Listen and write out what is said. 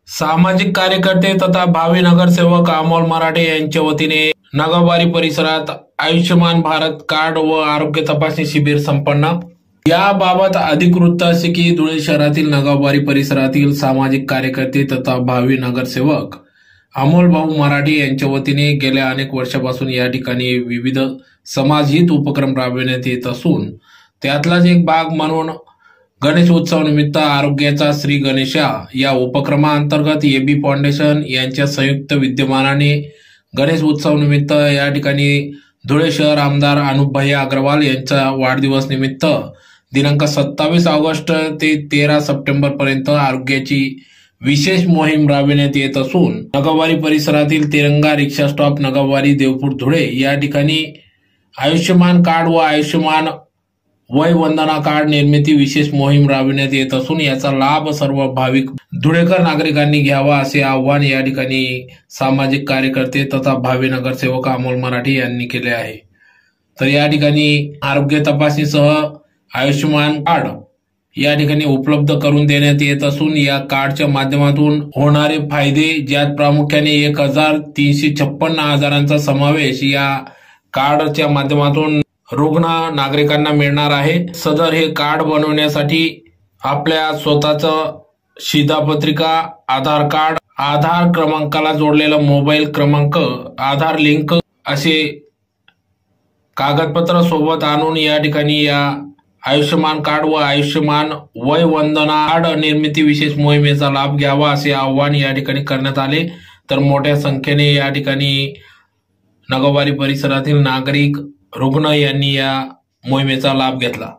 सामाजिक कार्यकर्ते तथा भावी नगरसेवक अमोल मराठे यांच्या वतीने नगावारी परिसरात आयुष्यमान भारत कार्ड व आरोग्य तपासणी शिबिर संपन्न। याबाबत अधिक वृत्त असे की धुळे शहरातील नगावारी परिसरातील सामाजिक कार्यकर्ते तथा भावी नगरसेवक अमोल भाऊ मराठे यांच्या वतीने गेल्या अनेक वर्षापासून या ठिकाणी विविध समाजहित उपक्रम राबविण्यात येत असून त्यातलाच एक भाग म्हणून गणेश उत्सव निमित्त आरोग्याचा श्री गणेशा या उपक्रमाअंतर्गत एबी फाउंडेशन यांच्या संयुक्त विद्यमानाने गणेश उत्सव निमित्त या ठिकाणी धुळे शहर आमदार अनुपभाई अग्रवाल यांचा वाढदिवस निमित्त दिनांक 27 ऑगस्ट ते 13 सप्टेंबर पर्यंत आरोग्याची विशेष मोहीम राबविण्यात येत असून नगावारी परिसरातील तिरंगा रिक्षा स्टॉप नगावारी देवपूर धुळे या ठिकाणी आयुष्यमान कार्ड व आयुष्यमान वय वंदना कार्ड निर्मिती विशेष मोहीम राबविण्यात येत असून याचा लाभ सर्व भाविक धुळेकर नागरिकांनी घ्यावा असे आवाहन या ठिकाणी सामाजिक कार्यकर्ते तथा भावी नगरसेवक अमोल मराठे यांनी केले आहे। तर या ठिकाणी आरोग्य तपासणीसह आयुष्यमान कार्ड या ठिकाणी उपलब्ध करून देण्यात येत असून या कार्डच्या माध्यमातून होणारे फायदे ज्यात प्रामुख्याने 1356 आजारांचा समावेश या कार्डच्या माध्यमातून रुग्ण नागरिकांना मिळणार आहे। सदर हे कार्ड बनवण्यासाठी आपल्या स्वतःचं शिधापत्रिका, आधार कार्ड, आधार क्रमांकाला जोडलेला मोबाईल क्रमांक, आधार लिंक असे कागदपत्र सोबत आणून या ठिकाणी या आयुष्यमान कार्ड व आयुष्यमान वय वंदना कार्ड निर्मिती विशेष मोहिमेचा लाभ घ्यावा असे आवाहन या ठिकाणी करण्यात आले। तर मोठ्या संख्येने या ठिकाणी नगावारी परिसरातील नागरिक रुग्ण यांनी या मोहिमेचा लाभ घेतला।